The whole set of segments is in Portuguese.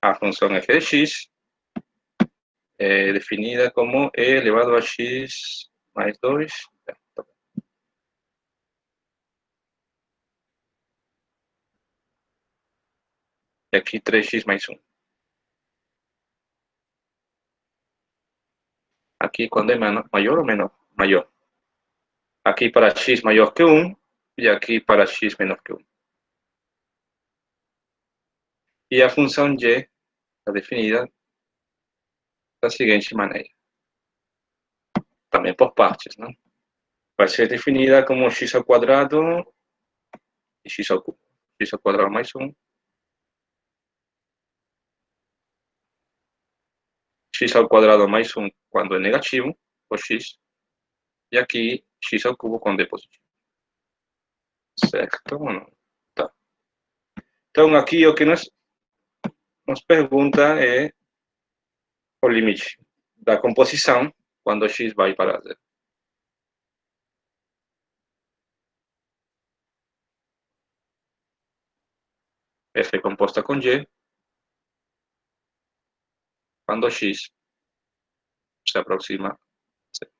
a función f de x, definida como e elevado a x mais 2. E aqui 3x mais 1. Aqui quando é maior ou menor? Maior. Aqui para x maior que 1 e aqui para x menor que 1. E a função y está definida da seguinte maneira. Também por partes, né? Vai ser definida como x ao quadrado e x ao cubo. X ao quadrado mais 1. X ao quadrado mais 1 quando é negativo, o x. E aqui x ao cubo quando é positivo. Certo? Tá. Então aqui o que nos pergunta é o limite da composição quando x vai para 0. F é composta com y quando x se aproxima a 0.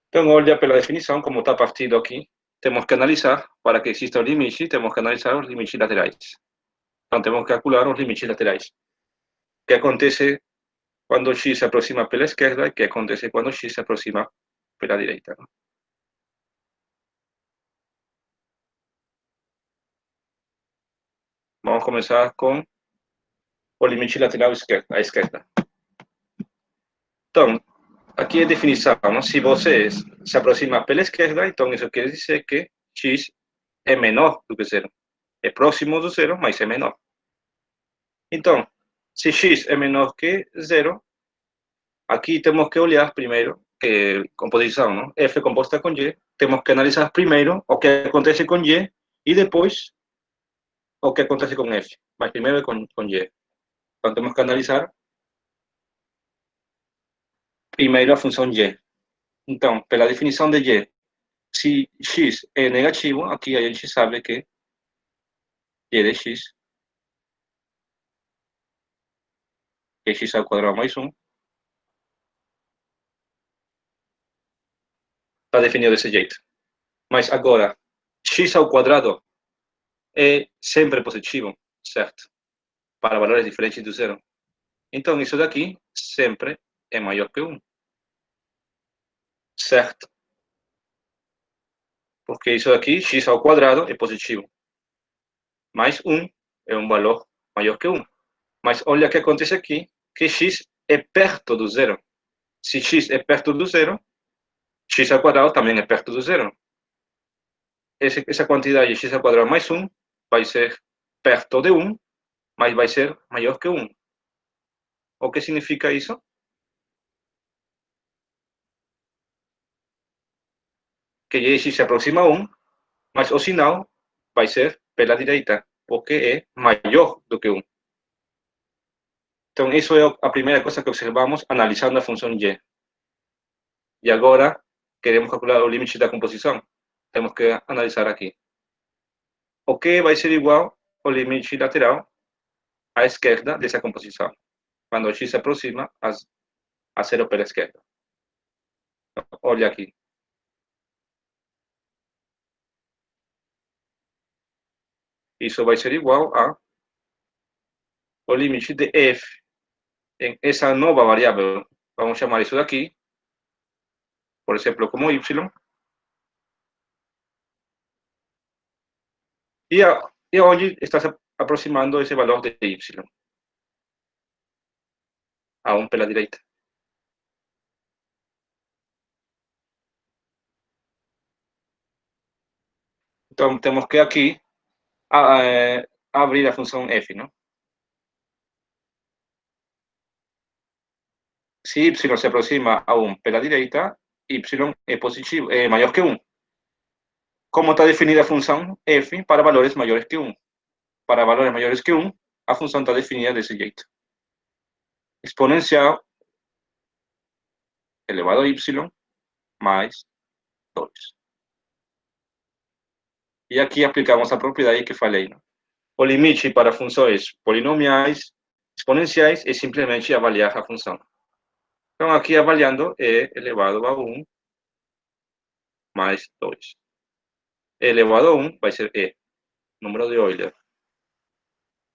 Então, olha pela definição, como está partido aqui, temos que analisar, para que exista o limite, temos que analisar os limites laterais. Então, temos que calcular os limites laterais. O que acontece quando x se aproxima pela esquerda e o que acontece quando x se aproxima pela direita. Vamos começar com o limite lateral à esquerda. Então, aqui é definição. Se você se aproxima pela esquerda, então isso quer dizer que x é menor do que 0. É próximo do 0, mas é menor. Então, se x é menor que 0, aqui temos que olhar primeiro, composição, não? F é composta com y, temos que analisar primeiro o que acontece com y e depois o que acontece com F, mas primeiro é com y. Então, temos que analisar primeiro a função y. Então, pela definição de y, se x é negativo, aqui a gente sabe que y de x é x ao quadrado mais 1. Está definido desse jeito. Mas agora, x ao quadrado é sempre positivo, certo? Para valores diferentes do 0. Então, isso daqui sempre é maior que 1. Certo? Porque isso daqui, x ao quadrado, é positivo. Mais 1 é um valor maior que 1. Mas olha o que acontece aqui, que x é perto do 0. Se x é perto do 0, x ao quadrado também é perto do 0. Essa quantidade x ao quadrado mais 1 vai ser perto de 1, mas vai ser maior que 1. O que significa isso? Que x se aproxima a 1, mas o sinal vai ser pela direita, porque é maior do que 1. Então, isso é a primeira coisa que observamos analisando a função y. E agora, queremos calcular o limite da composição. Temos que analisar aqui. O que vai ser igual ao limite lateral à esquerda dessa composição, quando x se aproxima a 0 pela esquerda. Olha aqui. Isso vai ser igual ao limite de f em essa nova variável. Vamos chamar isso daqui, por exemplo, como y. E onde está se aproximando esse valor de y? A 1 pela direita. Então, temos que aqui abrir a função f, não? Se y se aproxima a 1 pela direita, y é positivo, é maior que 1. Como está definida a função f para valores maiores que 1? Para valores maiores que 1, a função está definida desse jeito. Exponencial elevado a y mais 2. E aqui aplicamos a propriedade que falei, não? O limite para funções polinomiais exponenciais é simplesmente avaliar a função. Então, aqui avaliando e elevado a 1 mais 2. E elevado a 1 vai ser E, número de Euler.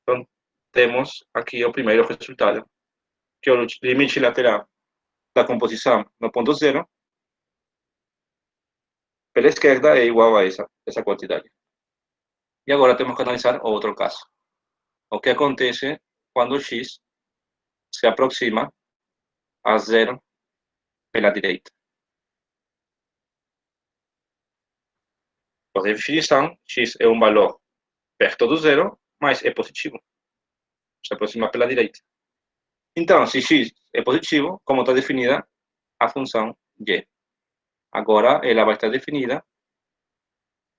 Então, temos aqui o primeiro resultado, que é o limite lateral da composição no ponto zero, pela esquerda, é igual a essa quantidade. E agora temos que analisar outro caso. O que acontece quando x se aproxima a zero pela direita? Por definição, x é um valor perto do zero, mas é positivo. Se aproxima pela direita. Então, se x é positivo, como está definida a função y? Agora ela vai estar definida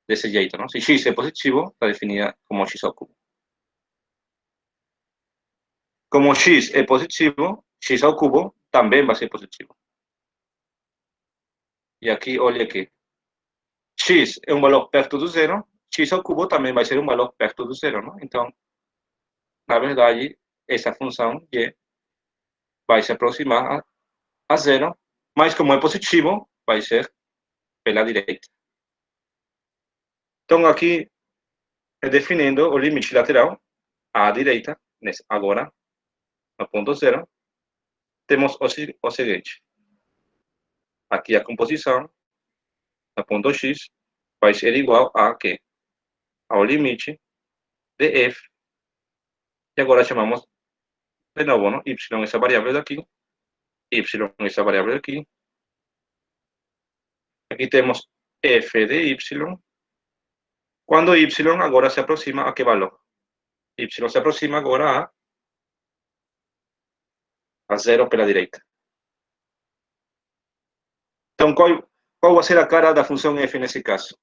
desse jeito, não? Se x é positivo, está definida como x ao cubo. Como x é positivo, x ao cubo também vai ser positivo. E aqui, olha aqui. X é um valor perto do zero, x ao cubo também vai ser um valor perto do zero, não? Então, na verdade, essa função y vai se aproximar a zero, mas como é positivo, vai ser pela direita. Então, aqui, definindo o limite lateral à direita, agora, no ponto zero, temos o seguinte. Aqui a composição, no ponto x, vai ser igual a quê? Ao limite de f. E agora chamamos de novo, não? Y, essa variável daqui, y, essa variável daqui. Aqui temos f de y. Quando y agora se aproxima a que valor? Y se aproxima agora a zero pela direita. Então, qual vai ser a cara da função f nesse caso?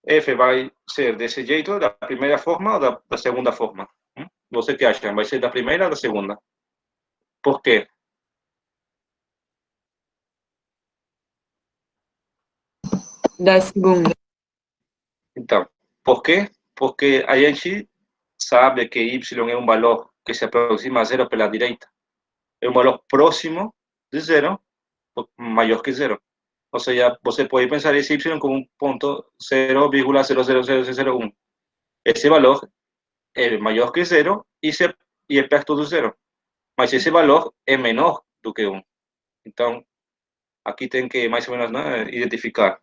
F vai ser desse jeito, da primeira forma ou da segunda forma? Você que acha? Vai ser da primeira ou da segunda? Por quê? Da segunda. Então, por quê? Porque a gente sabe que y é um valor que se aproxima a zero pela direita. É um valor próximo de zero, maior que zero. Ou seja, você pode pensar esse y como um ponto 0,00001. Esse valor é maior que zero e é perto do zero. Mas esse valor é menor do que 1. Então, aqui tem que mais ou menos, né, identificar.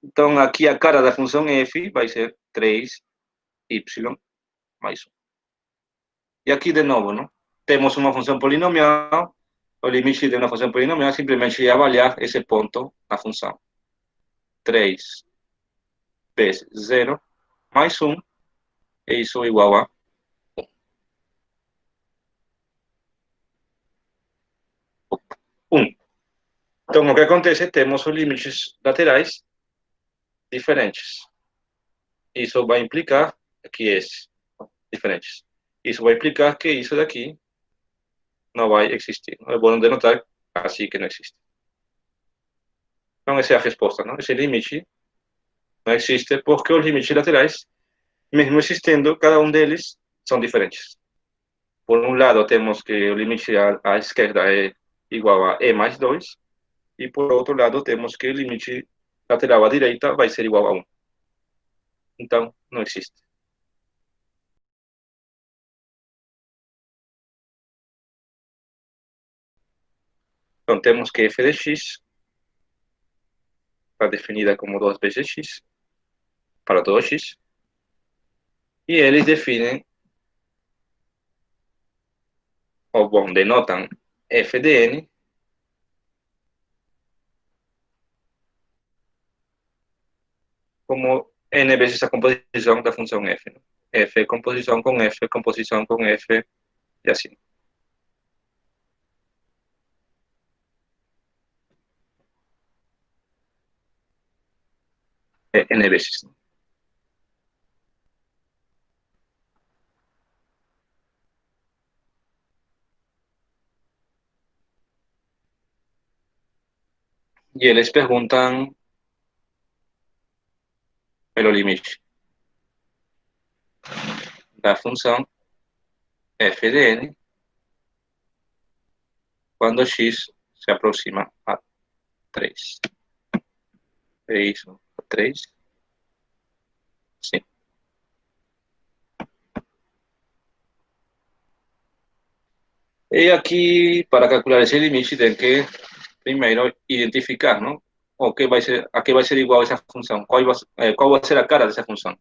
Então, aqui a cara da função f vai ser 3y mais 1. E aqui, de novo, não? Temos uma função polinomial. O limite de uma função polinomial simplesmente é avaliar esse ponto na função. 3 vezes 0 mais 1, e isso é igual a 1. Então, o que acontece? Temos os limites laterais diferentes. Isso vai implicar que esses diferentes. Isso vai implicar que isso daqui não vai existir. É bom denotar assim que não existe. Então, essa é a resposta, não? Esse limite não existe porque os limites laterais, mesmo existindo, cada um deles são diferentes. Por um lado, temos que o limite à esquerda é igual a e mais 2, e por outro lado, temos que o limite lateral à direita vai ser igual a 1. Então, não existe. Então, temos que f de x está definida como 2 vezes x, para todo x, e eles definem, ou bom, denotam f de n como n vezes a composição da função f. F composição com f, composição com f, e assim. É n vezes. e eles perguntam pelo limite da função f de n quando x se aproxima a 3. É isso, a 3. Sim. E aqui, para calcular esse limite, tem que primeiro identificar, não? O que vai ser, a que vai ser igual essa função, qual vai ser a cara dessa função.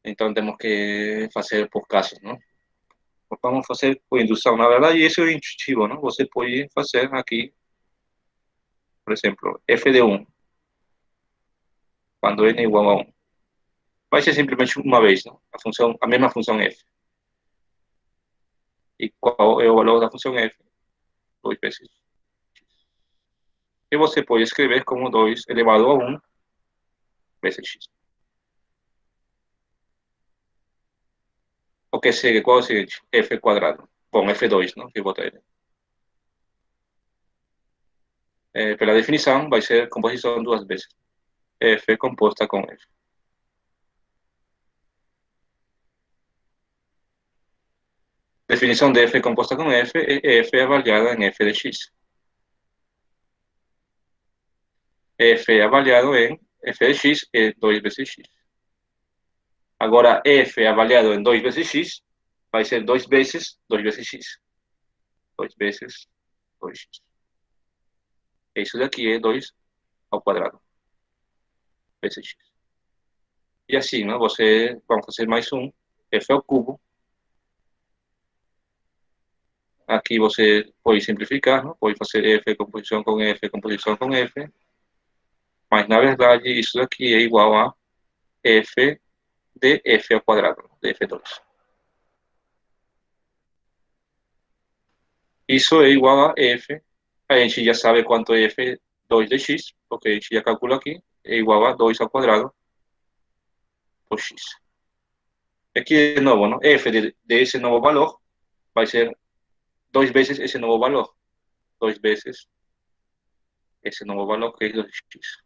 Então, temos que fazer por casos, não? Vamos fazer por indução, na verdade, isso é intuitivo, não? Você pode fazer aqui, por exemplo, f de 1, quando n é igual a 1. Vai ser simplesmente uma vez, não? A mesma função f. E qual é o valor da função f? 2 vezes. E você pode escrever como 2 elevado a 1 vezes x. O que segue, qual é o seguinte? F quadrado. Bom, F2, não? Que bota ele. Pela definição, vai ser composição duas vezes. F composta com F. Definição de F composta com F é F avaliada em F de x. F avaliado em F de x é 2 vezes x. Agora, F avaliado em 2 vezes x vai ser 2 vezes 2 vezes x. 2 vezes 2x. Isso daqui é 2 ao quadrado vezes x. E assim, não? Vamos fazer mais um, f ao cubo. Aqui você pode simplificar, não? Pode fazer f composição com f, composição com f. Mas, na verdade, isso daqui é igual a f de f ao quadrado, de f2. Isso é igual a f. A gente já sabe quanto é f2 de x, porque a gente já calcula aqui. É igual a 2 ao quadrado por x. Aqui, de novo, não? F de esse novo valor vai ser 2 vezes esse novo valor. 2 vezes esse novo valor, que é 2x.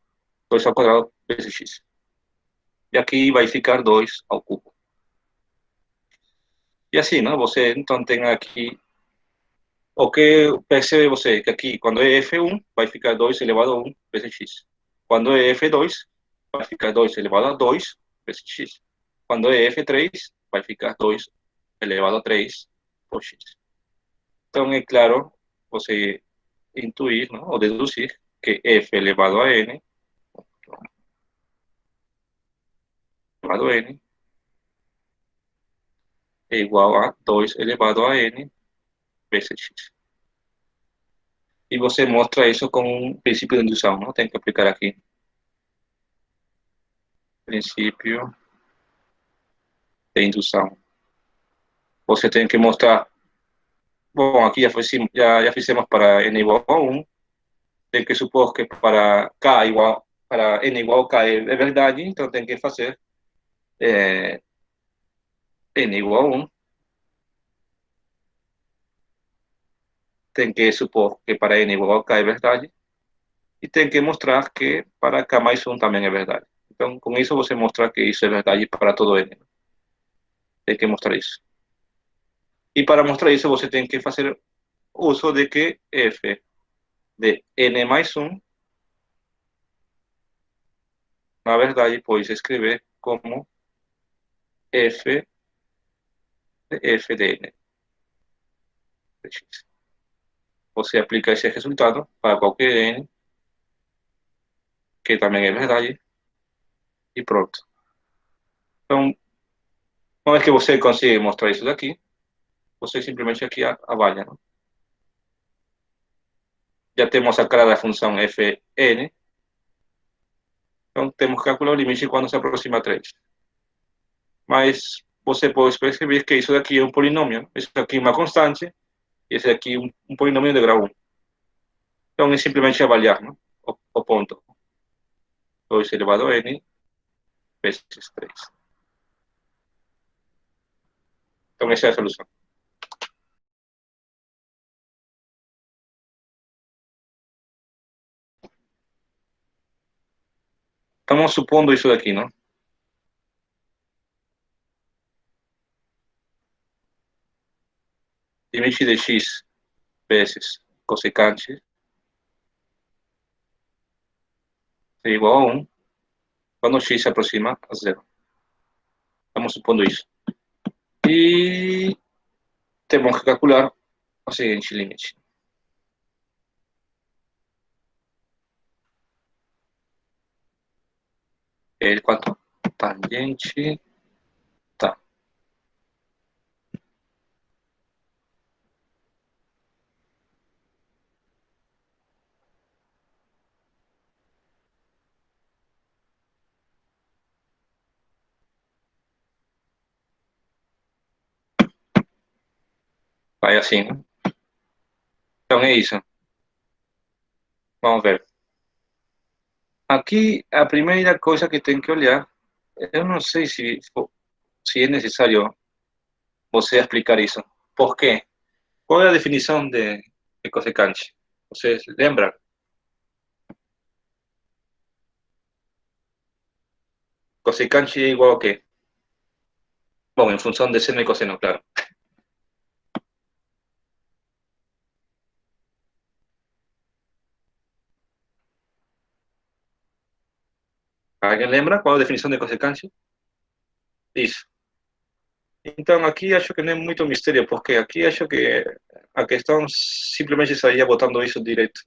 2 ao quadrado vezes x. E aqui vai ficar 2 ao cubo. E assim, não? Você, então, tem aqui... O que percebe você? Que aqui, quando é f1, vai ficar 2 elevado a 1 vezes x. Quando é f2, vai ficar 2 elevado a 2 vezes x. Quando é f3, vai ficar 2 elevado a 3 por x. Então, é claro, você intuir, não? Ou deduzir que f elevado a n, elevado a n, é igual a 2 elevado a n vezes x. E você mostra isso com um princípio de indução, não? Tem que aplicar aqui. Princípio de indução. Você tem que mostrar... Bom, aqui já fizemos para n igual a 1. Tem que supor que para n igual a k é verdade, então tem que fazer n igual a 1. Tem que supor que para n igual a k é verdade. E tem que mostrar que para k mais 1 também é verdade. Então, com isso, você mostra que isso é verdade para todo n. Tem que mostrar isso. E para mostrar isso, você tem que fazer uso de que f de n mais 1, na verdade, pode escrever como f de f de n. Você aplica esse resultado para qualquer n, que também é verdade, e pronto. Então, uma vez que você consegue mostrar isso daqui, você simplesmente aqui avalia, não? Já temos a cara da função fn, então temos que calcular o limite quando se aproxima a 3. Mas você pode perceber que isso daqui é um polinômio, isso aqui é uma constante, e esse aqui é um polinômio de grau 1. Então é simplesmente avaliar, não? O ponto. 2 elevado a n vezes 3. Então essa é a solução. Estamos supondo isso daqui, não? Limite de x vezes cosecante é igual a 1 quando x se aproxima a zero. Estamos supondo isso. E temos que calcular o seguinte limite. Quanto? Tangente. Tá. Vai assim, né? Então é isso. Vamos ver. Aqui, a primeira coisa que tem que olhar, eu não sei se é necessário você explicar isso. Por quê? Qual é a definição de cosecante? Vocês lembram? Cosecante é igual a quê? Bom, em função de seno e cosseno, claro. Alguém lembra qual é a definição de cosecante? Isso. Então, aqui acho que não é muito mistério, porque aqui acho que a questão simplesmente estaria botando isso direto.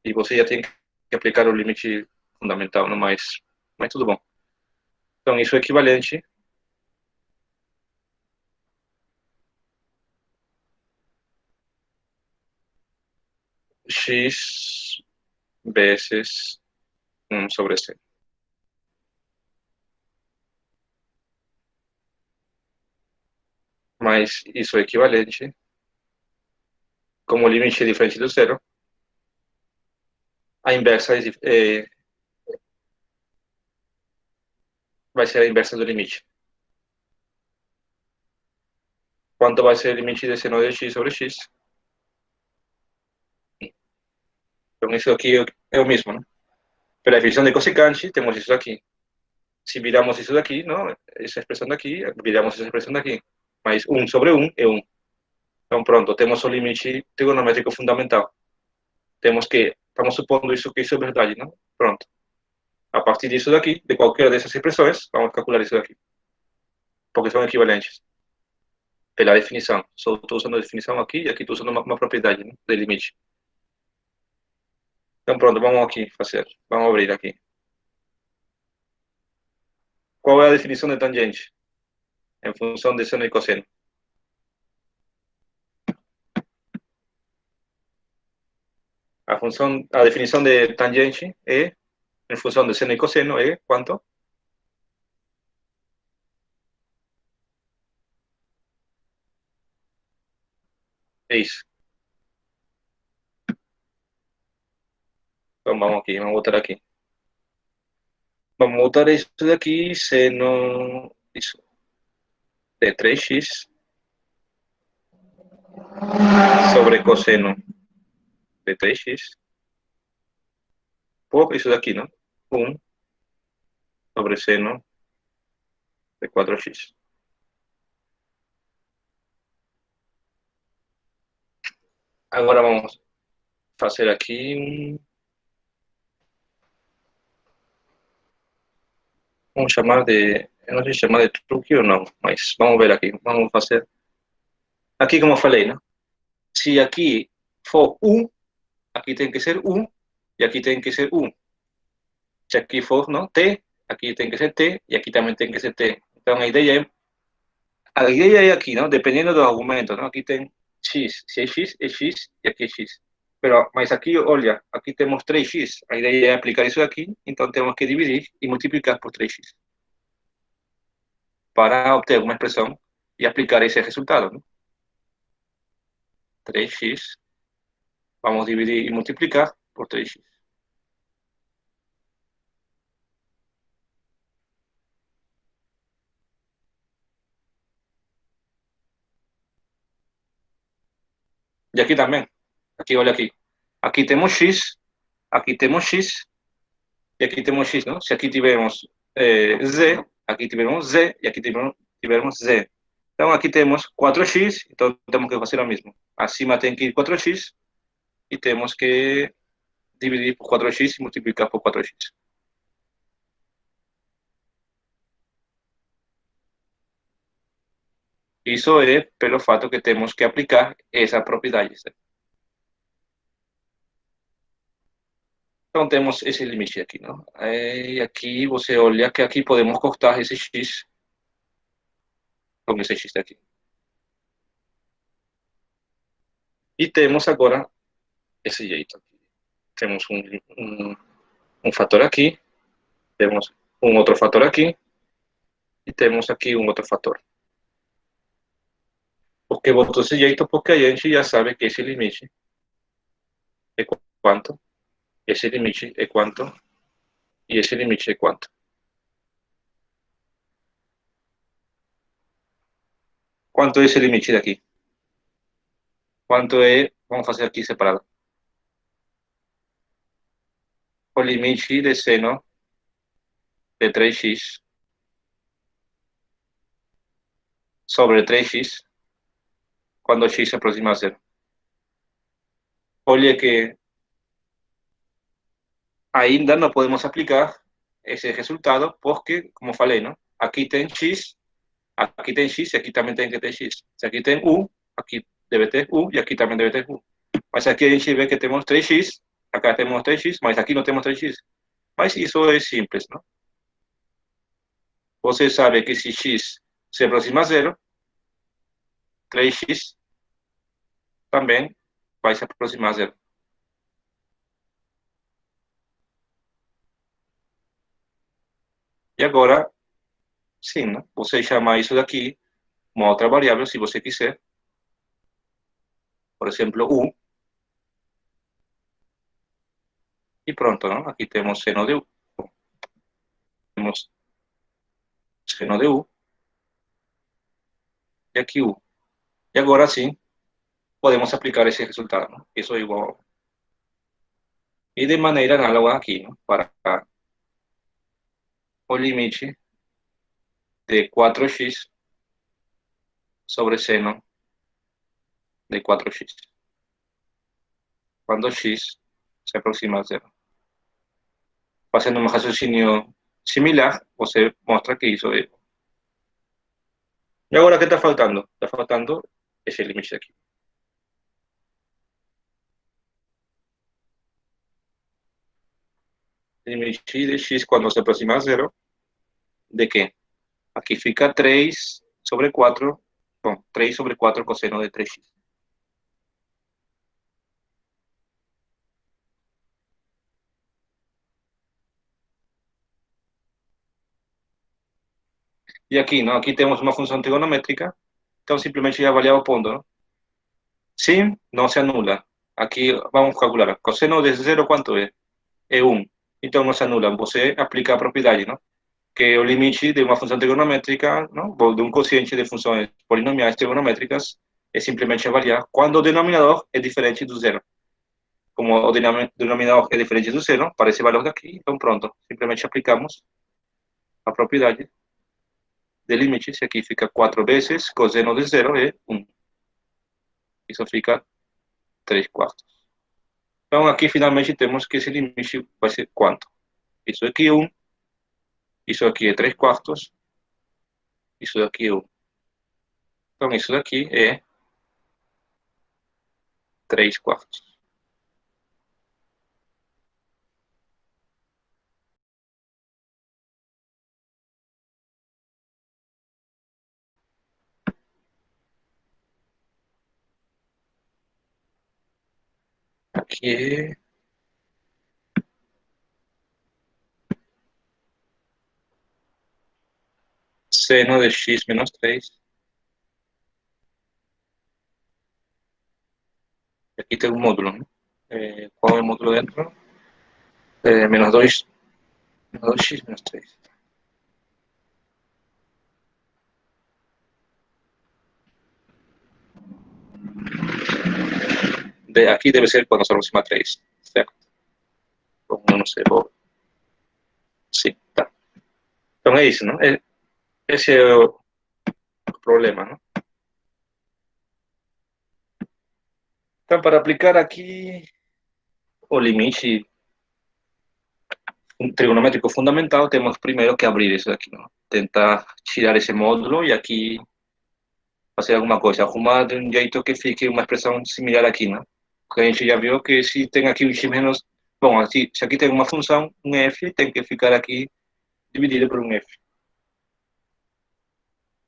E você já tem que aplicar o limite fundamental, não mais. Mas tudo bom. Então, isso é equivalente x vezes 1 sobre c. Mas isso é equivalente, como o limite é diferente do zero, a inversa vai ser a inversa do limite. Quanto vai ser o limite de seno de x sobre x? Então, isso aqui é o mesmo, né? Pela definição de cosecante, temos isso aqui. Se viramos isso daqui, não, essa expressão daqui, viramos essa expressão daqui. Mas 1 sobre 1 é 1. Então, pronto, temos o limite trigonométrico fundamental. Estamos supondo isso que isso é verdade, não? Pronto. A partir disso daqui, de qualquer dessas expressões, vamos calcular isso daqui. Porque são equivalentes. Pela definição. Só estou usando a definição aqui e aqui estou usando uma propriedade, né, de limite. Então, pronto, vamos aqui fazer. Vamos abrir aqui. Qual é a definição de tangente? Em função de seno e cosseno. A definição de tangente é, em função de seno e cosseno, é quanto? É isso. Então, vamos aqui, vamos botar aqui. Vamos botar isso daqui, seno, isso, de 3x sobre cosseno de 3x, por isso daqui, não? 1 sobre seno de 4x. Agora vamos fazer aqui vamos chamar de, eu não sei se chamar de truque ou não, mas vamos ver aqui, vamos fazer. Aqui, como eu falei, né? Se aqui for 1, aqui tem que ser 1 e aqui tem que ser 1. Se aqui for não, T, aqui tem que ser T e aqui também tem que ser T. Então a ideia é aqui, não? Dependendo do argumento, não? Aqui tem x, se é x e aqui é x. Mas aqui, olha, aqui temos 3x. A ideia é aplicar isso aqui, então temos que dividir e multiplicar por 3x para obter uma expressão e aplicar esse resultado, ¿no? 3x, vamos a dividir y multiplicar por 3x. Y aquí también, aquí, olha aquí. Aquí tenemos x, aquí tenemos x, y aquí tenemos x, ¿no? Si aquí tenemos z, aquí tenemos z, y aquí tenemos z. Entonces aquí tenemos 4x, entonces tenemos que hacer lo mismo. Acima tiene que ir 4x, y tenemos que dividir por 4x y multiplicar por 4x. Isso é pelo fato que temos que aplicar essa propriedade. Certo? Então, temos esse limite aqui. Não? E aqui você olha que aqui podemos cortar esse x com esse x daqui. E temos agora esse jeito. Temos um fator aqui, temos um outro fator aqui, e temos aqui um outro fator. Por que botou esse jeito? Porque a gente já sabe que esse limite é quanto, esse limite é quanto, e esse limite é quanto. Quanto é esse limite daqui? Quanto é, vamos fazer aqui separado. O limite de seno de 3x sobre 3x quando x se aproxima a zero. Olha que ainda não podemos aplicar esse resultado porque, como falei, não? Aqui tem x e aqui também tem que ter x. Se aqui tem u, aqui deve ter u e aqui também deve ter u. Mas aqui a gente vê que temos 3x, acá temos 3x, mas aqui não temos 3x. Mas isso é simples, não? Você sabe que se x se aproxima a zero, 3x também vai se aproximar a zero. E agora, sim, né? Você chama isso daqui uma outra variável, se você quiser. Por exemplo, u. E pronto, não? Aqui temos seno de u. Temos seno de u. E aqui u. E agora sim, podemos aplicar esse resultado. Não? Isso é igual. E de maneira análoga aqui, não? Para o limite de 4x sobre seno de 4x. Quando x se aproxima a zero. Fazendo um raciocínio similar, você mostra que isso é igual. E agora, o que está faltando? Está faltando esse limite aqui. Limite de x quando se aproxima a zero, de quê? Aqui fica 3 sobre 4, bom, 3 sobre 4 cosseno de 3x. E aqui, não? Aqui temos uma função trigonométrica, então simplesmente avaliar o ponto. Não? Sim, não se anula. Aqui vamos calcular. Cosseno de zero quanto é? É 1. Então não se anula. Você aplica a propriedade, não? Que o limite de uma função trigonométrica, não? De um quociente de funções polinomiais trigonométricas é simplesmente avaliar quando o denominador é diferente do zero. Como o denominador é diferente do zero, para esse valor daqui, então pronto. Simplesmente aplicamos a propriedade de limite. Se aqui fica 4 vezes cosseno de zero é 1. Isso fica 3 quartos. Então aqui finalmente temos que esse limite vai ser quanto? Isso aqui é 1. Isso aqui é 3 quartos. Isso daqui é 1. Então isso daqui é 3 quartos. Aqui é seno de x menos 3. Aqui tem um módulo, né? Qual é o módulo dentro? Menos 2, menos 2x menos 3. Aqui deve ser quando se aproxima 3, certo? Como não sei, vou Então é isso, não? Esse é o problema, não? Então, para aplicar aqui o limite trigonométrico fundamental, temos primeiro que abrir isso aqui, não? Tentar tirar esse módulo e aqui fazer alguma coisa, arrumar de um jeito que fique uma expressão similar aqui, né? Porque a gente já viu que se tem aqui um x menos... Bom, aqui, se aqui tem uma função, um f, tem que ficar aqui dividido por um f.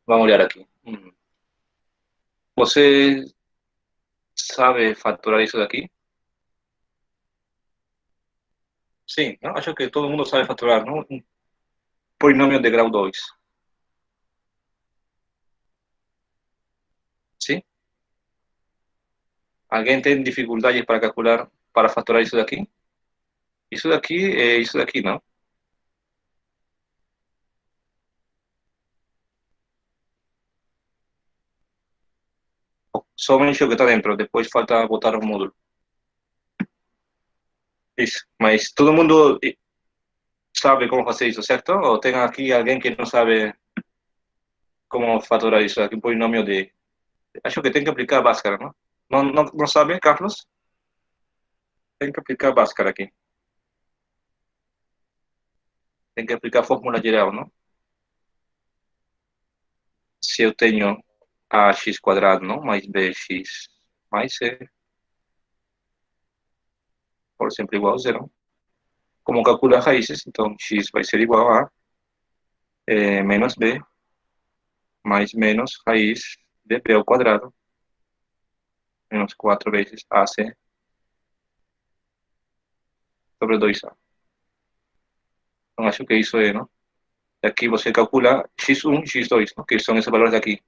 Vamos olhar aqui. Você sabe fatorar isso daqui? Sim, não? Acho que todo mundo sabe fatorar, não? Um polinômio de grau 2. Sim? Alguém tem dificuldades para calcular, para fatorar isso daqui? Isso daqui é isso daqui, não? Somente o que está dentro, depois falta botar o módulo. Isso, mas todo mundo sabe como fazer isso, certo? Ou tem aqui alguém que não sabe como fatorar isso aqui, um polinômio de... Acho que tem que aplicar Bhaskara, não? Não sabe, Carlos? Tem que aplicar Bhaskara aqui. Tem que aplicar a fórmula geral, não? Se eu tenho ax quadrado, não? Mais bx mais c, por sempre igual a zero. Como calcula raízes, então x vai ser igual a menos b mais menos raiz de b ao quadrado menos 4 vezes ac sobre 2a. Então acho que isso é, não? E aqui você calcula x1, x2, não? Que são esses valores daqui.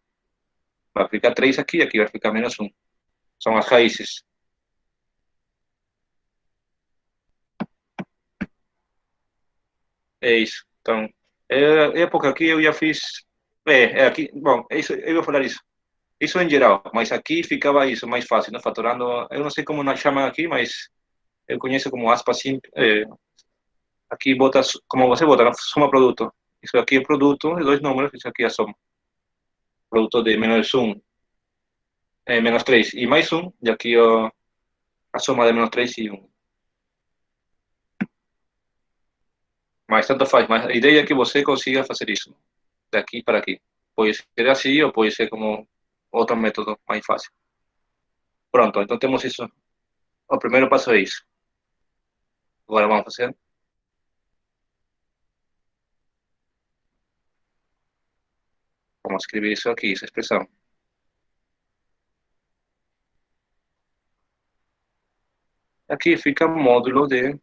Vai ficar 3 aqui, aqui vai ficar menos 1. São as raízes. É isso. Então, época aqui eu já fiz... aqui, bom, isso, eu vou falar isso. Isso em geral, mas aqui ficava isso mais fácil, né? Fatorando, eu não sei como nós chamamos aqui, mas eu conheço como aspas simples. Aqui bota, como você bota, né? Soma produto. Isso aqui é produto de dois números, isso aqui é a soma. Produto de menos 1, menos 3 e mais 1, e aqui ó, a soma de menos 3 e 1. Mas tanto faz, mas a ideia é que você consiga fazer isso, daqui para aqui. Pode ser assim ou pode ser como outro método mais fácil. Pronto, então temos isso. O primeiro passo é isso. Agora vamos fazer. Vamos escrever isso aqui, essa expressão. Aqui fica módulo de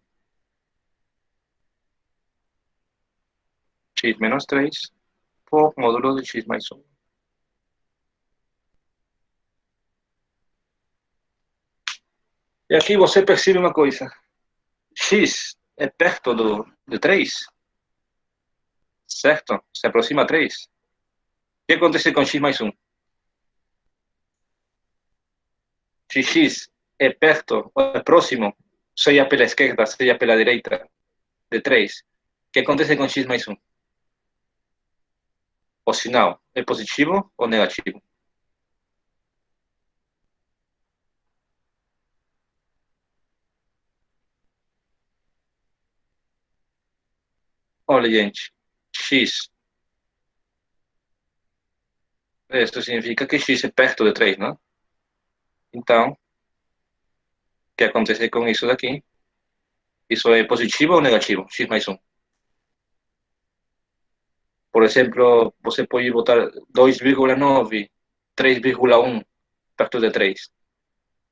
x menos 3 por módulo de x mais 1. E aqui você percebe uma coisa. X é perto de 3, certo? Se aproxima a 3. O que acontece com x mais 1? Se x é perto, ou é próximo, seja pela esquerda, seja pela direita, de 3, o que acontece com x mais 1? O sinal é positivo ou negativo? Olha, gente, x, isso significa que x é perto de 3, não? Então, o que acontece com isso daqui? Isso é positivo ou negativo? X mais 1. Por exemplo, você pode botar 2,9, 3,1 perto de 3. O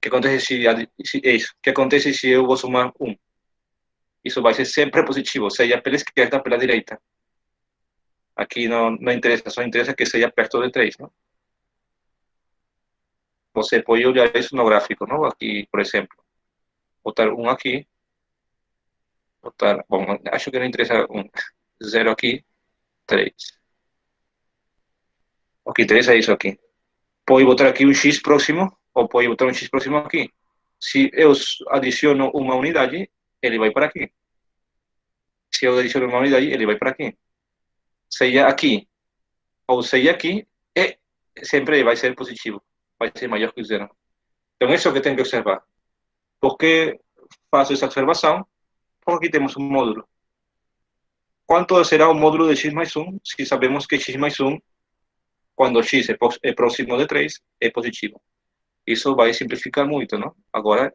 que acontece se é isso? O que acontece se eu vou somar 1? Isso vai ser sempre positivo, seja pela esquerda ou pela direita. Aqui não interessa, só interessa que seja perto de 3, não? Você pode olhar isso no gráfico, não? Aqui, por exemplo, botar 1 aqui, botar, bom, acho que não interessa 1, 0 aqui, 3. O que interessa é isso aqui. Pode botar aqui um x próximo, ou pode botar um x próximo aqui. Se eu adiciono uma unidade, ele vai para aqui. Se eu adiciono uma unidade, ele vai para aqui. seja aqui ou seja aqui, sempre vai ser positivo, vai ser maior que zero. Então, isso é o que tem que observar. Por que faço essa observação? Porque aqui temos um módulo. Quanto será o módulo de x mais 1 se sabemos que x mais 1, quando x é próximo de 3, é positivo? Isso vai simplificar muito, não? Agora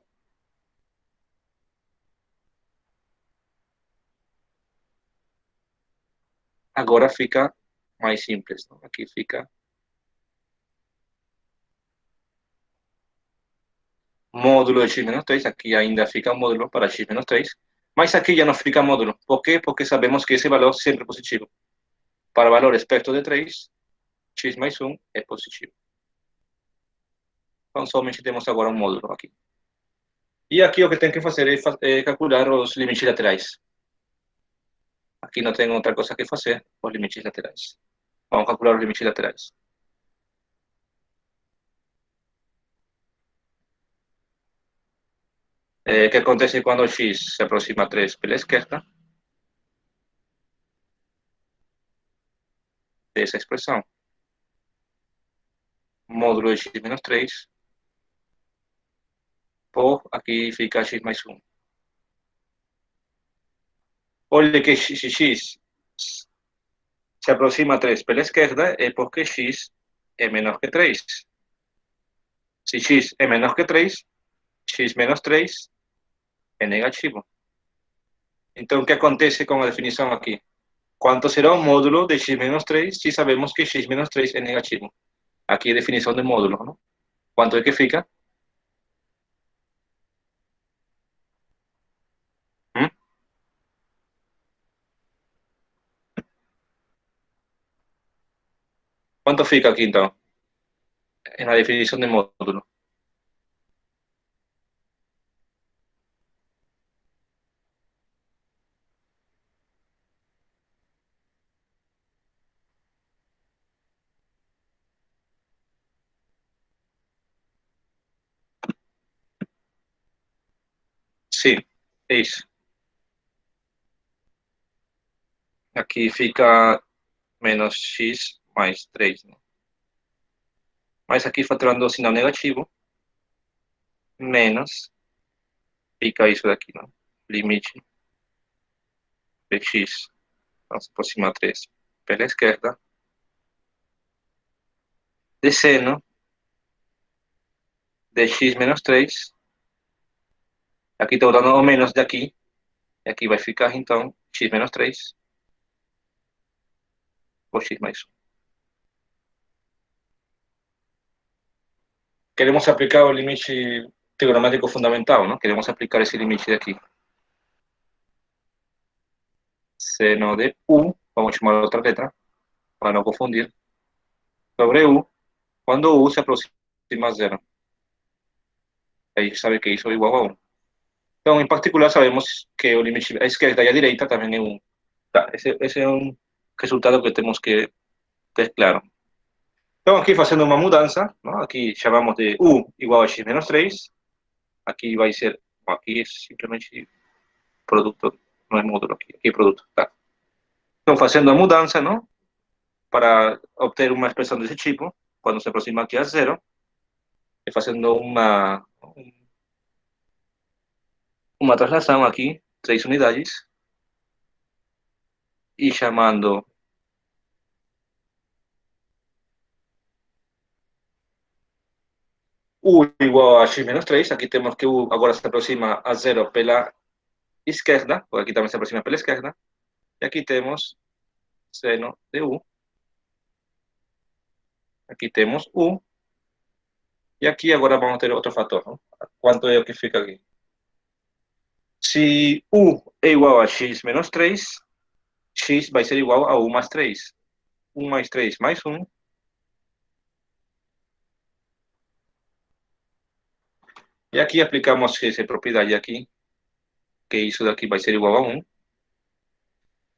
fica mais simples, não? Aqui fica módulo de x menos 3, aqui ainda fica módulo para x menos 3, mas aqui já não fica módulo. Por quê? Porque sabemos que esse valor sempre é positivo. Para valores perto de 3, x mais 1 é positivo. Então, somente temos agora um módulo aqui. E aqui o que tem que fazer é calcular os limites laterais. Aqui não tem outra coisa que fazer, os limites laterais. Vamos calcular os limites laterais. O que acontece quando x se aproxima a 3 pela esquerda? Essa expressão. Módulo de x menos 3 por aqui fica x mais 1. Olha que x se aproxima a 3 pela esquerda é porque x é menor que 3. Se x é menor que 3, x menos 3 é negativo. Então, o que acontece com a definição aqui? Quanto será o módulo de x menos 3 se sabemos que x menos 3 é negativo? Aqui é definição de módulo, não? Quanto é que fica? ¿Mm? Quanto fica aqui, então? Na definição de módulo. Sim, é isso. Aqui fica menos x mais 3, né? Mas aqui faturando o sinal negativo, menos, fica isso daqui, não? Limite de x, vamos aproximar 3 pela esquerda, de seno de x menos 3, aqui estou dando o menos daqui, e aqui vai ficar, então, x menos 3 por x mais 1. Queremos aplicar o limite trigonométrico fundamental, ¿no? Queremos aplicar ese límite de aquí. Seno de U, vamos a llamar otra letra, para no confundir, sobre U, cuando U se aproxima a 0. Aí sabe que isso é igual a 1. Então, em particular, sabemos que o limite à esquerda e à direita também é 1. Tá, esse é um resultado que temos que ter claro. Então, aqui fazendo uma mudança, ¿no? Aqui chamamos de U igual a x menos 3. Aqui vai ser, aqui é simplesmente produto, não é módulo aqui é produto, tá? Então, fazendo a mudança, não? Para obter uma expressão desse tipo, quando se aproxima aqui a 0, e fazendo uma traslação aqui, 3 unidades, e chamando U igual a x menos 3, aqui temos que U agora se aproxima a 0 pela esquerda, porque aqui também se aproxima pela esquerda, e aqui temos seno de U, aqui temos U, e aqui agora vamos ter outro fator, não? Quanto é o que fica aqui? Se U é igual a x menos 3, x vai ser igual a U mais 3. 1 mais 3 mais 1. E aqui aplicamos essa propriedade aqui, que isso daqui vai ser igual a 1.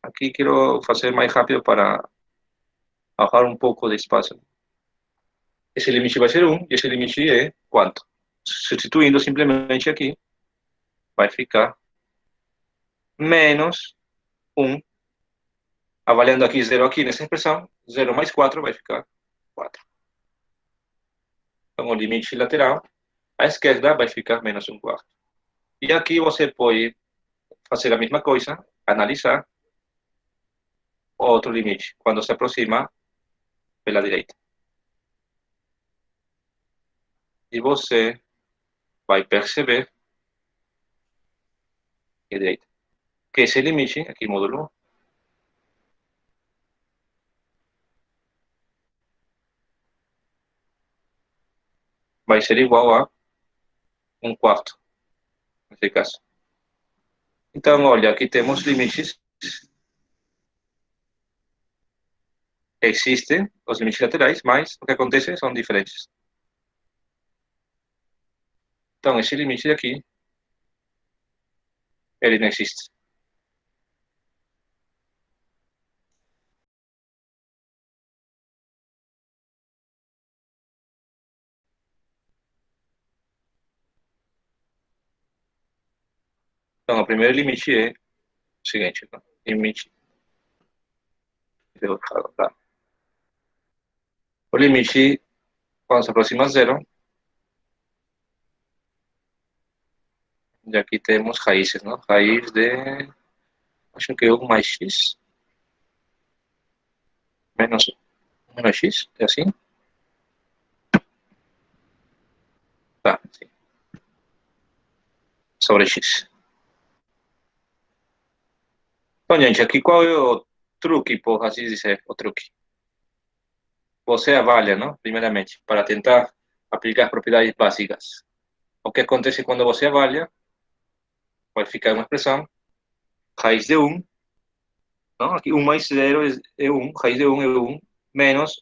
Aqui quero fazer mais rápido para ahorrar um pouco de espaço. Esse limite vai ser 1, e esse limite é quanto? Substituindo simplesmente aqui, vai ficar menos 1 avaliando aqui 0 aqui nessa expressão, 0 mais 4 vai ficar 4. Então, o limite lateral à esquerda vai ficar menos 1/4. E aqui você pode fazer a mesma coisa, analisar outro limite, quando se aproxima pela direita. E você vai perceber que esse limite, aqui módulo 1, vai ser igual a 1/4, nesse caso. Então, olha, aqui temos limites. Existem os limites laterais, mas o que acontece são diferentes. Então, esse limite daqui, ele não existe. Então, o primeiro limite é o seguinte, né? Limite. Tá. O limite, quando se aproxima a 0, e aqui temos raízes, não? Raiz de, acho que 1 mais x, menos 1 menos x, é assim? Tá, sim. Sobre x. Então, gente, aqui qual é o truque, por assim dizer, o truque? Você avalia, não? Primeiramente, para tentar aplicar propriedades básicas. O que acontece quando você avalia? Vai ficar uma expressão, raiz de 1, não? Aqui 1 mais 0 é 1, raiz de 1 é 1, menos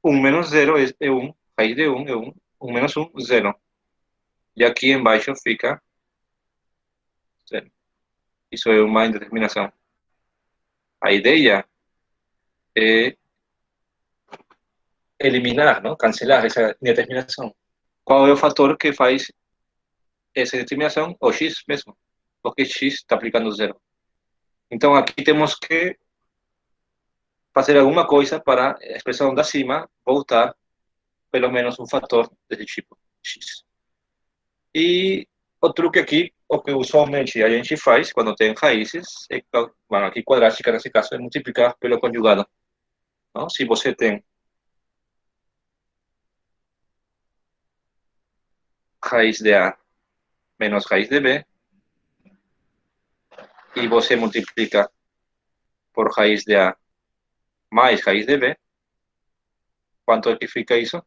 1 menos 0 é 1, raiz de 1 é 1, 1 menos 1, 0. E aqui embaixo fica 0. Isso é uma indeterminação. A ideia é eliminar, não? Cancelar essa indeterminação. Qual é o fator que faz essa indeterminação? O x mesmo, porque x está aplicando 0. Então, aqui temos que fazer alguma coisa para a expressão da cima voltar pelo menos um fator desse tipo, x. E o truque aqui, o que usualmente a gente faz quando tem raízes, é, bueno, aqui quadrática nesse caso, é multiplicar pelo conjugado. Não? Se você tem raiz de A menos raiz de B, e você multiplica por raiz de A mais raiz de B, quanto é que fica isso?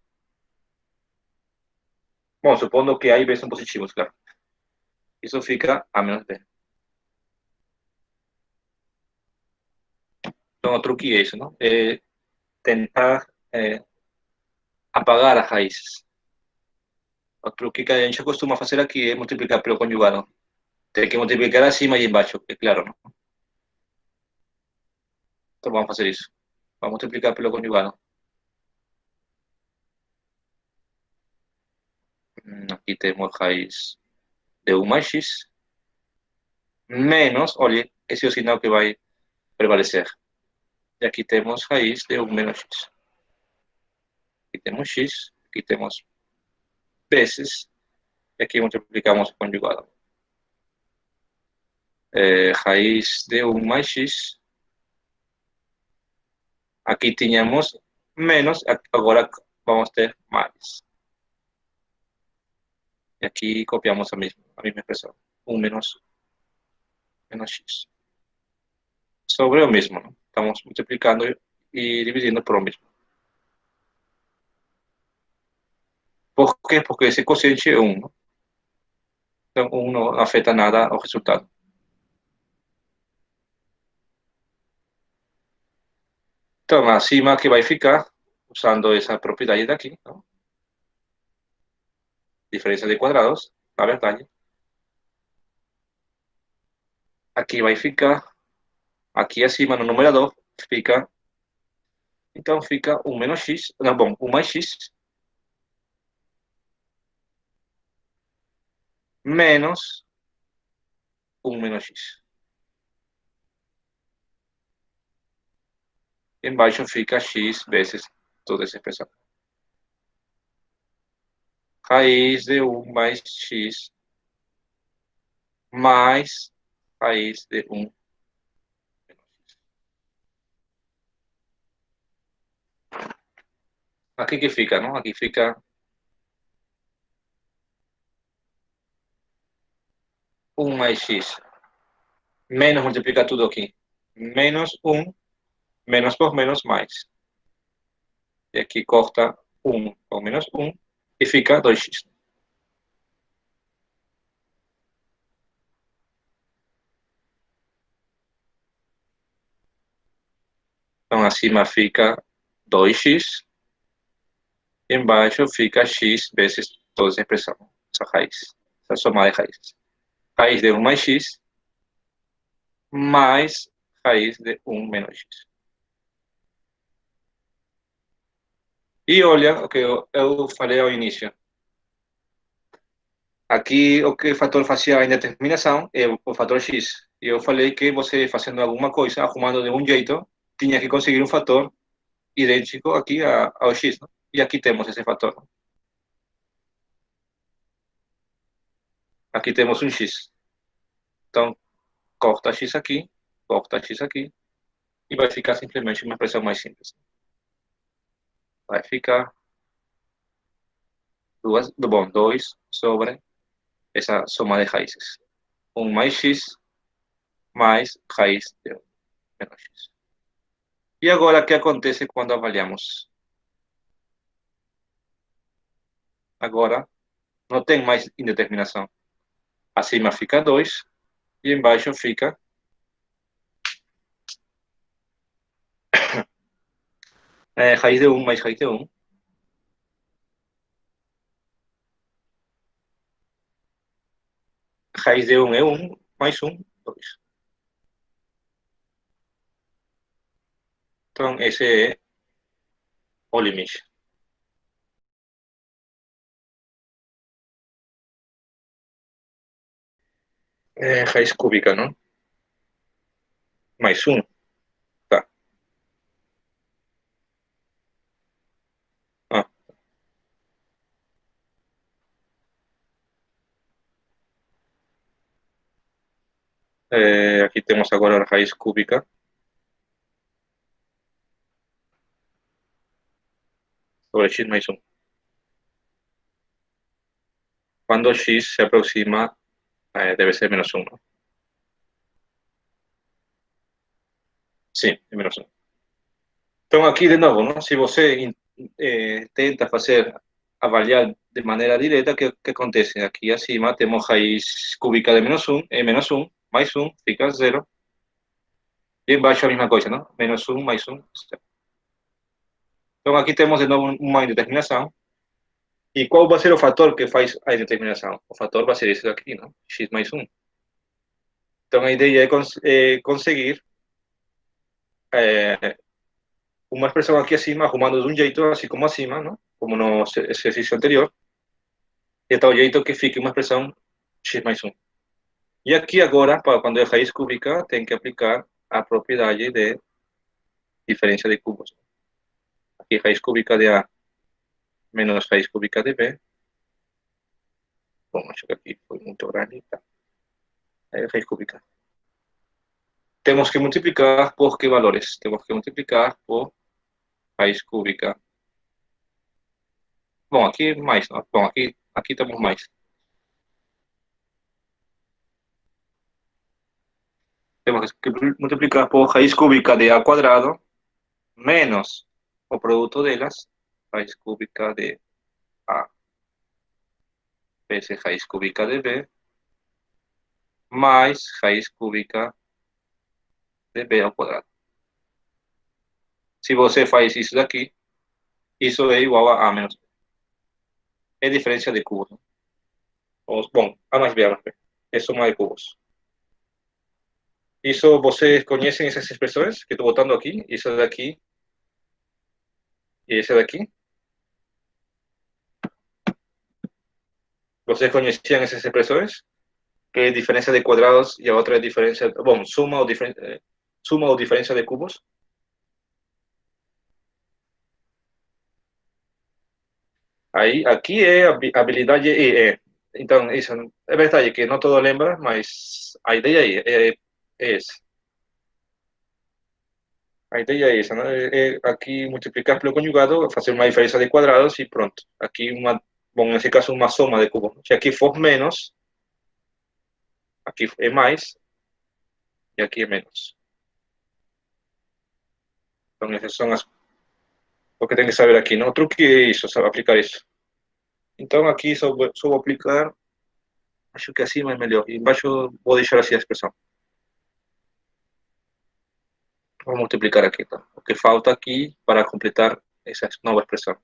Bom, supondo que A e B são positivos, claro. Isso fica A menos B. Então, o truque é isso, não? É tentar apagar as raízes. O truque que a gente costuma fazer aqui é multiplicar pelo conjugado. Tem que multiplicar acima e embaixo, é claro, não? Então, vamos fazer isso. Vamos multiplicar pelo conjugado. Aqui temos raiz de 1 mais x, menos, olha, esse é o sinal que vai prevalecer. E aqui temos raiz de 1 menos x. Aqui temos x, aqui temos vezes, e aqui multiplicamos o conjugado. Raiz de 1 mais x. Aqui tínhamos menos, agora vamos ter mais. E aqui copiamos a mesma expressão. 1 menos x. Sobre o mesmo, não? Estamos multiplicando e dividindo por o mesmo. Por quê? Porque esse quociente é 1. Não? Então, 1 não afeta nada ao resultado. Então, acima que vai ficar, usando essa propriedade daqui, não? Diferença de quadrados, na verdade. Aqui vai ficar, aqui acima no numerador, fica, então fica 1 menos x, não, bom, 1 mais x, menos 1 menos x. embaixo fica x vezes toda essa expressão. Raiz de 1 mais x mais raiz de 1 menos x. Aqui que fica, não? Aqui fica 1 mais x. Menos multiplica tudo aqui. Menos 1, menos por menos, mais. E aqui corta 1 com menos 1 e fica 2x. Então, acima fica 2x. E embaixo fica x vezes toda essa expressão, essa raiz, essa soma de raízes. Raiz de 1 mais x mais raiz de 1 menos x. E olha o que eu falei ao início. Aqui, o que o fator fazia a indeterminação é o fator x. E eu falei que você, fazendo alguma coisa, arrumando de um jeito, tinha que conseguir um fator idêntico aqui ao x. Não? E aqui temos esse fator. Não? Aqui temos um x. Então, corta x aqui, e vai ficar simplesmente uma expressão mais simples. Vai ficar 2 sobre essa soma de raízes. 1 mais x mais raiz de 1 menos x. E agora, o que acontece quando avaliamos? Agora, não tem mais indeterminação. Acima fica 2 e embaixo fica raiz de 1 mais raiz de 1. Raiz de 1 é 1, mais 1, 2. Então, esse é o limite. Raiz cúbica, não? Mais 1. Tá. Ah. Aqui temos agora a raiz cúbica. Sobre x mais 1. Quando x se aproxima, debe ser menos 1. ¿No? Sim, é menos 1. Então, aqui, de novo, não? Se você tenta fazer, avaliar de maneira direta, o que acontece? Aqui acima temos raiz cúbica de menos 1, é menos 1, mais 1, fica 0. E embaixo a mesma coisa, não? Menos 1, mais 1, 0. Então, aqui temos de novo uma indeterminação. E qual vai ser o fator que faz a indeterminação? O fator vai ser esse daqui, não? X mais 1. Então, a ideia é conseguir uma expressão aqui acima, arrumando de um jeito, assim como acima, não? Como no exercício anterior, de tal jeito que fique uma expressão x mais 1. E aqui agora, quando é raiz cúbica, tem que aplicar a propriedade de diferença de cubos. Aqui raiz cúbica de A menos raiz cúbica de B. Bom, acho que aqui foi muito grande. Tá. Raiz cúbica. Temos que multiplicar por que valores? Temos que multiplicar por raiz cúbica. Bom, aqui mais. Não? Bom, aqui temos mais. Temos que multiplicar por raiz cúbica de A quadrado menos o produto delas, raiz cúbica de A vezes raiz cúbica de B, mais raiz cúbica de B ao quadrado. Se você faz isso daqui, isso é igual a A menos B. É diferença de cubos. Né? Bom, A mais B, A mais B. É soma de cubos. Isso, vocês conhecem essas expressões que estou botando aqui? Isso daqui e esse daqui? Vocês conheciam essas expressões? Que é diferença de quadrados e a outra é diferença... Bom, suma ou diferença de cubos. Aí, aqui é habilidade EE. Então, isso é verdade que não todo lembra, mas a ideia é essa. A ideia é essa, né? Aqui multiplicar pelo conjugado, fazer uma diferença de quadrados e pronto. Aqui bom, nesse caso uma soma de cubos. Se aqui for menos, aqui é mais e aqui é menos. Então, essas são o que tem que saber aqui, não? O truque é isso, sabe aplicar isso. Então, aqui só vou aplicar, acho que acima é melhor. E embaixo vou deixar assim a expressão. Vou multiplicar aqui, tá? O que falta aqui para completar essa nova expressão.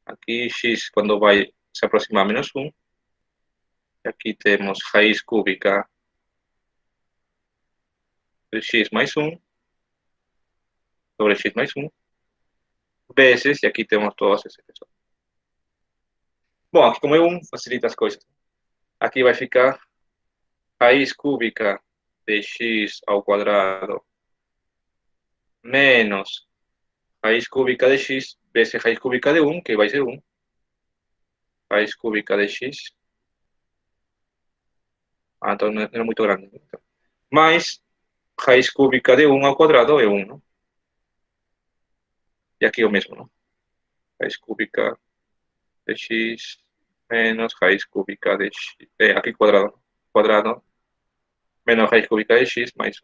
Aqui x, quando vai se aproximar a menos 1. E aqui temos raiz cúbica de x mais 1 sobre x mais 1 vezes, e aqui temos todas essas expressões. Bom, aqui como é 1, facilita as coisas. Aqui vai ficar raiz cúbica de x ao quadrado menos raiz cúbica de x vezes raiz cúbica de 1, que vai ser 1. Raiz cúbica de x. Ah, então não é muito grande. Então. Mais raiz cúbica de 1 ao quadrado é 1, não? E aqui é o mesmo, não? Raiz cúbica de x menos raiz cúbica de x. Aqui quadrado. Quadrado menos raiz cúbica de x mais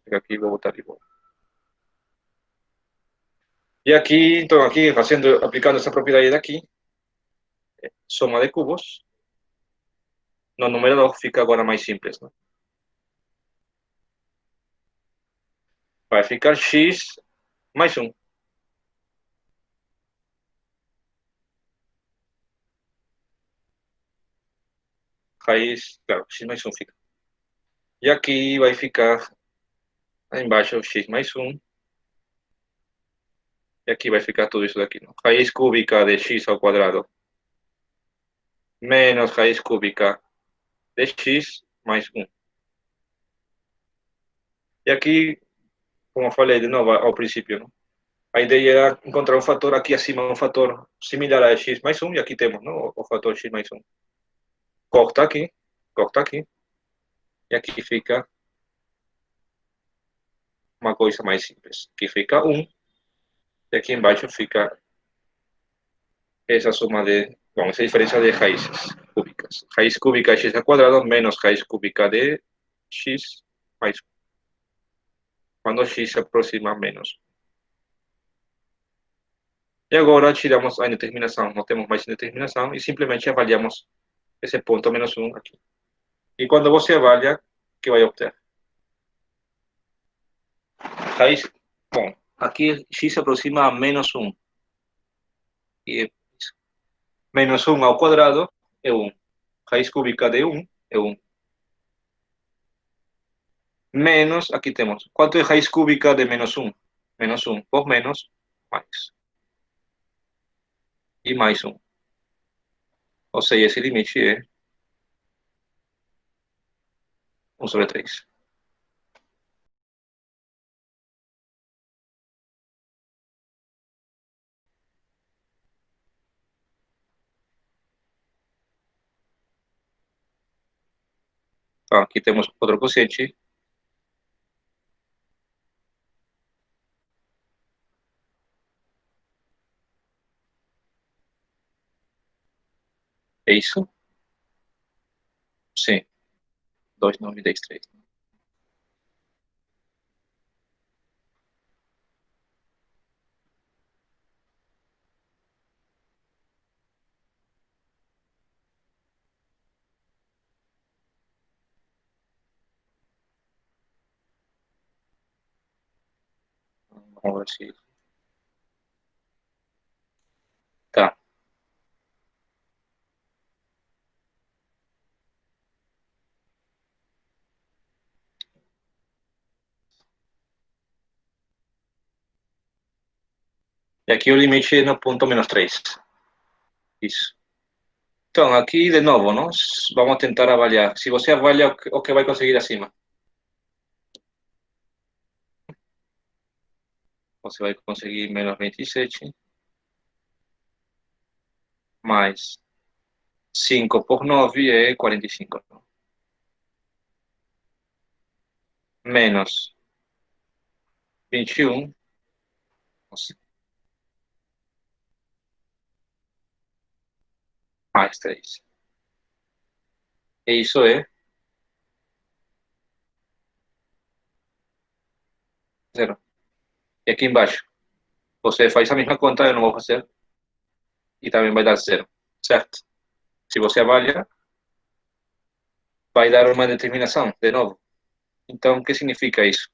1. Aqui vou botar igual. E aqui, então, aqui aplicando essa propriedade daqui, soma de cubos, no numerador fica agora mais simples, né? Vai ficar x mais 1. Raiz, claro, x mais 1 fica. E aqui vai ficar, aí embaixo, x mais 1. E aqui vai ficar tudo isso daqui, não? Raiz cúbica de x ao quadrado menos raiz cúbica de x mais 1. E aqui, como eu falei de novo ao princípio, não? A ideia era encontrar um fator aqui acima, um fator similar a x mais 1, e aqui temos, não? O fator x mais 1. Corta aqui, e aqui fica uma coisa mais simples. Aqui fica 1, e aqui embaixo fica essa soma de, bom, essa diferença de raízes cúbicas. Raiz cúbica de x ao quadrado menos raiz cúbica de x mais 1. Quando x se aproxima a menos. E agora tiramos a indeterminação, não temos mais indeterminação, e simplesmente avaliamos esse ponto menos 1 aqui. E quando você avalia, o que vai obter? Raiz, bom, aqui x se aproxima a menos 1. E menos 1 ao quadrado é 1. Raiz cúbica de 1 é 1. Menos, aqui temos, quanto é raiz cúbica de menos 1? Menos 1 por menos, mais. E mais 1. Ou seja, esse limite é 1 sobre 3. Então, aqui temos outro quociente. É isso? Sim. 2, 9, 10, 3. Vamos ver se... Tá. E aqui o limite é no ponto menos 3. Isso. Então, aqui de novo, não? Vamos tentar avaliar. Se você avalia o que vai conseguir acima, você vai conseguir menos 27. mais 5 por 9 é 45. Menos 21. Nossa, mais 3. E isso é 0. E aqui embaixo, você faz a mesma conta, eu não vou fazer, e também vai dar 0, certo? Se você avalia, vai dar uma determinação, de novo. Então, o que significa isso?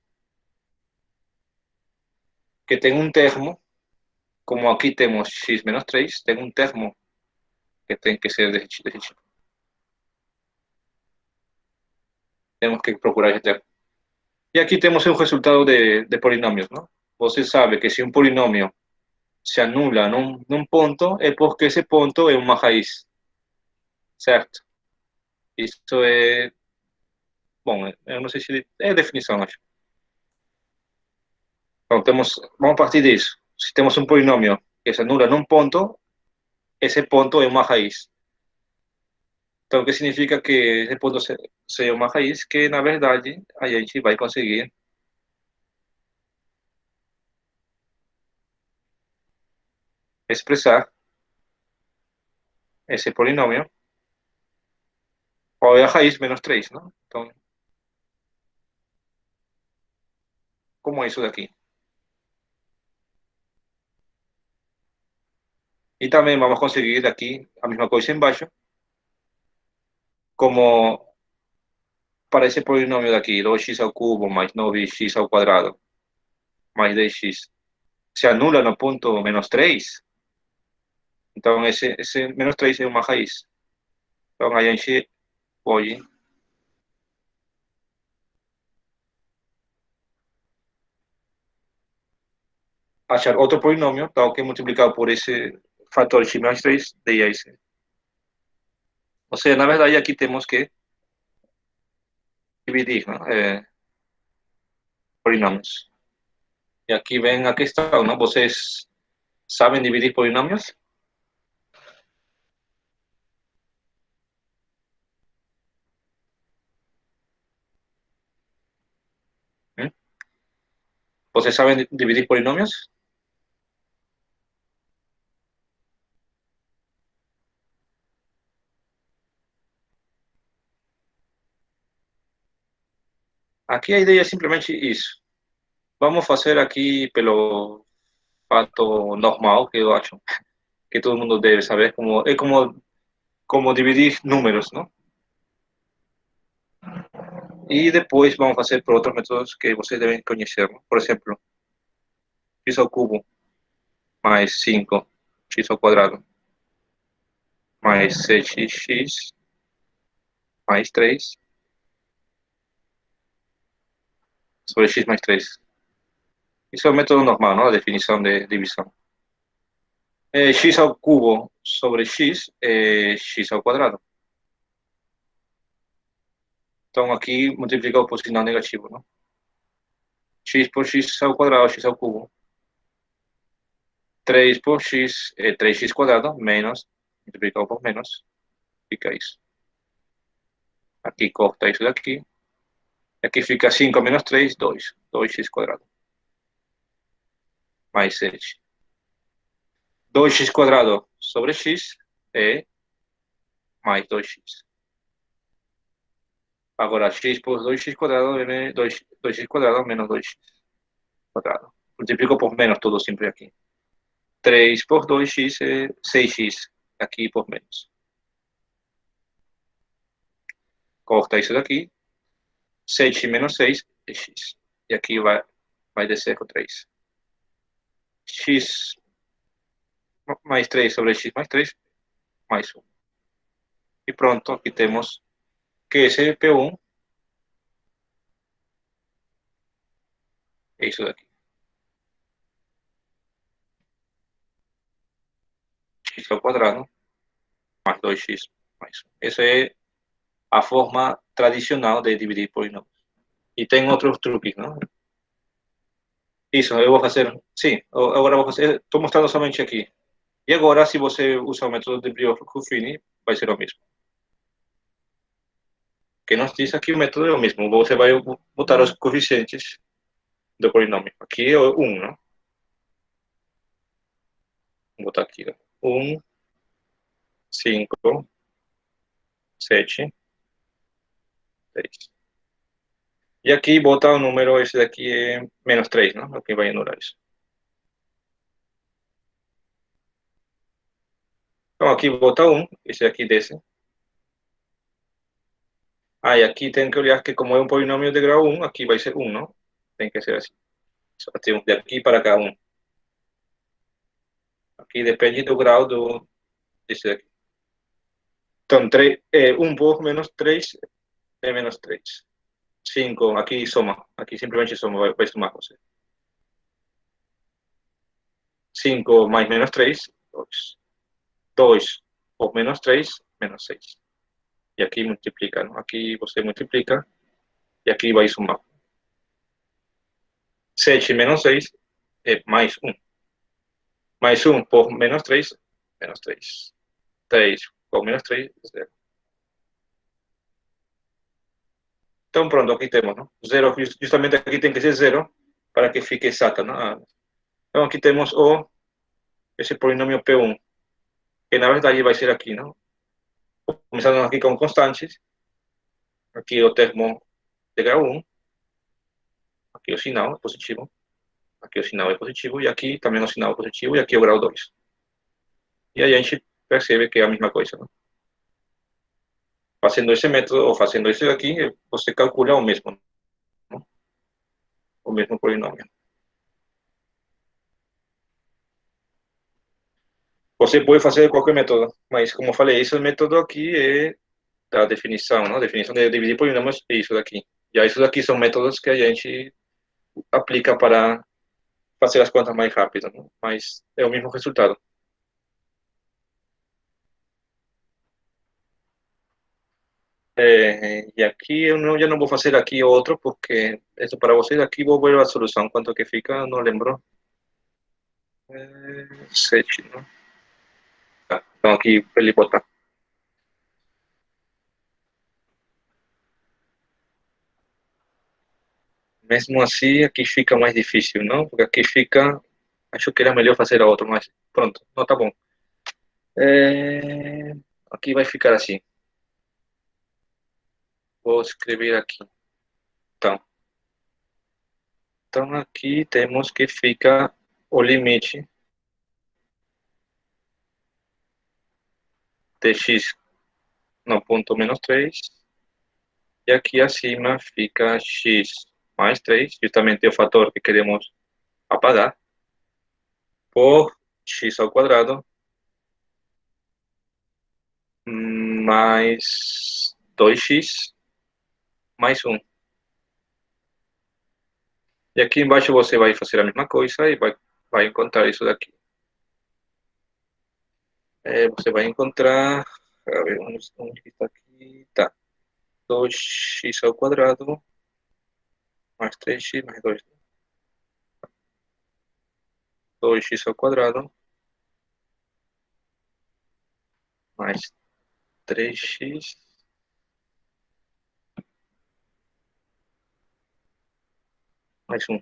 Que tem um termo, como aqui temos x menos 3, tem um termo que tem que ser desse tipo. Temos que procurar esse termo. E aqui temos o resultado de polinômios, ¿no? Você sabe que se um polinômio se anula num ponto, é porque esse ponto é uma raiz, certo? Isso é, bom, eu não sei se é definição, acho. Então, vamos partir disso. Se temos um polinômio que se anula num ponto, esse ponto é uma raiz. Então, o que significa que esse ponto seja uma raiz que, na verdade, a gente vai conseguir expressar esse polinômio, qual é a raiz menos 3, não? Então, como é isso daqui? E também vamos conseguir aqui a mesma coisa embaixo, como para esse polinômio daqui, 2x ao cubo mais 9x ao quadrado mais 10x, se anula no ponto menos 3, então esse menos 3 é uma raiz. Então a gente pode achar outro polinômio, tal que é multiplicado por esse fator x mais 3 de a esse. Ou seja, na verdade aqui temos que dividir, não? Polinômios. E aqui vem a questão, não? Vocês sabem dividir polinômios? ¿Mm? ¿Vocês sabem dividir polinômios? Aqui a ideia é simplesmente isso. Vamos fazer aqui pelo fato normal, que eu acho que todo mundo deve saber, como dividir números, não? E depois vamos fazer por outros métodos que vocês devem conhecer, não? Por exemplo, x ao cubo mais 5 x ao quadrado mais 7x mais 3 sobre x mais 3. Isso é o método normal, não? A definição de divisão. X ao cubo sobre x é x ao quadrado. Então, aqui multiplica por sinal negativo, não? X por x ao quadrado, x ao cubo. 3 por x é 3x quadrado, menos, multiplicado por menos, fica isso. Aqui corta isso daqui. Aqui fica 5 menos 3, 2. 2x quadrado. Mais 7. 2x quadrado sobre x é mais 2x. Agora, x por 2x quadrado é 2x quadrado menos 2x quadrado. Multiplico por menos tudo sempre aqui. 3 por 2x é 6x. Aqui por menos. Corta isso daqui. 7 menos 6 é x. E aqui vai descer com 3. X mais 3 sobre x mais 3, mais 1. E pronto, aqui temos que esse P1 é isso daqui. X ao quadrado mais 2x mais 1. Essa é a forma tradicional de dividir polinômios. E tem outros truques, não? Isso, eu vou fazer. Sim, agora vou fazer. Estou mostrando somente aqui. E agora, se você usar o método de Brio-Ruffini, vai ser o mesmo. Que nos diz aqui o método é o mesmo. Você vai botar os coeficientes do polinômio. Aqui é 1, né? Vou botar aqui. 1, 5, 7, 3. E aqui botar o número, esse daqui é menos 3, né? O que vai anular isso. Então aqui botar 1, esse aqui desce. Ah, e aqui tem que olhar que como é um polinômio de grau 1, aqui vai ser 1, não? Tem que ser assim. Só tem de aqui para cá 1. Aqui depende do grau desse daqui. Então, 1 por menos 3 é menos 3. 5, aqui soma. Aqui simplesmente soma, vai somar você. 5 mais menos 3, 2. 2 por menos 3, menos 6. E aqui multiplica, não? Aqui você multiplica e aqui vai somar. 7 menos 6 é mais 1. Mais 1 por menos 3, menos 3. 3 por menos 3, 0. Então, pronto, aqui temos, não? 0, justamente aqui tem que ser 0 para que fique exata, não? Então, aqui temos esse polinômio P1, que na verdade vai ser aqui, não? Começando aqui com constantes. Aqui o termo de grau 1. Aqui o sinal é positivo. Aqui o sinal é positivo. E aqui também o sinal é positivo. E aqui o grau 2. E aí a gente percebe que é a mesma coisa, não? Fazendo esse método ou fazendo esse daqui, você calcula o mesmo, não? O mesmo polinômio. Você pode fazer qualquer método, mas como eu falei, esse método aqui é da definição, não? Definição de dividir polinômios é isso daqui. Já isso daqui são métodos que a gente aplica para fazer as contas mais rápido, não? Mas é o mesmo resultado. E aqui eu não, já não vou fazer aqui outro, porque isso para vocês aqui vou ver a solução. Quanto que fica, não lembro. 7, não? Tá, então aqui para ele botar. Mesmo assim, aqui fica mais difícil, não? Porque aqui fica. Acho que era melhor fazer a outro, mas pronto, não tá bom. É, aqui vai ficar assim. Vou escrever aqui. Então, então aqui temos que fica o limite de x no ponto menos 3. E aqui acima fica x mais 3, justamente o fator que queremos apagar, por x ao quadrado mais 2x mais 1. E aqui embaixo você vai fazer a mesma coisa e vai encontrar isso daqui. Você vai encontrar, a ver, onde está aqui, tá, 2x ao quadrado mais 3x mais 2. 2x ao quadrado mais 3x mais 1.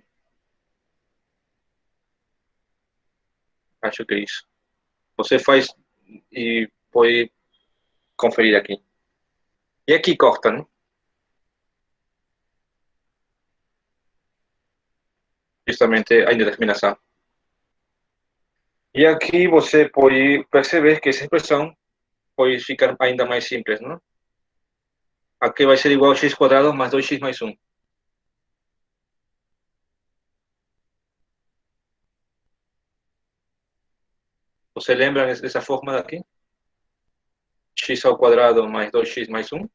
Acho que é isso. Você faz e pode conferir aqui. E aqui corta, né? Justamente a indeterminação. E aqui você pode perceber que essa expressão pode ficar ainda mais simples, não? Aqui vai ser igual a x quadrado mais 2x mais 1. Você lembra dessa forma daqui? X ao quadrado mais 2x mais 1.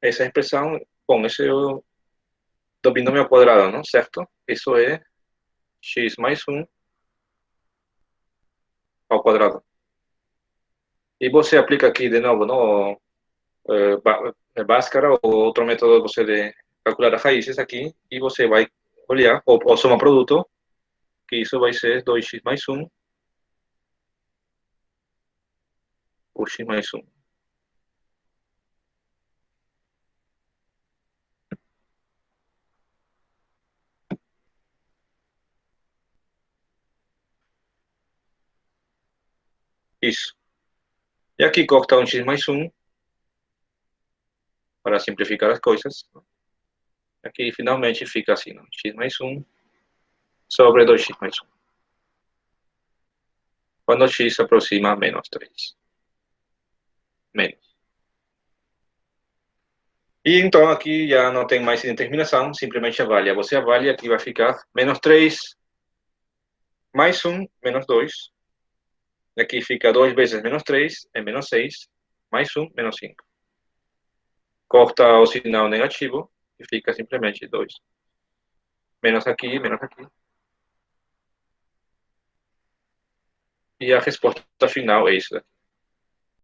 Essa expressão, bom, esse é o do binômio ao quadrado, não? Certo? Isso é x mais 1 ao quadrado. E você aplica aqui de novo, não? Bhaskara ou outro método você calcular as raízes aqui e você vai olhar, ou somar produto, que isso vai ser 2x mais 1 por x mais 1. Isso. E aqui corta um x mais 1 para simplificar as coisas. Aqui finalmente fica assim, não? X mais 1 sobre 2x mais 1. Quando x se aproxima a menos 3. Menos. E então aqui já não tem mais indeterminação, simplesmente avalia. Você avalia, aqui vai ficar menos 3 mais 1, menos 2. E aqui fica 2 vezes menos 3, é menos 6, mais 1, menos 5. Corta o sinal negativo e fica simplesmente 2. Menos aqui, menos aqui. E a resposta final é isso daqui.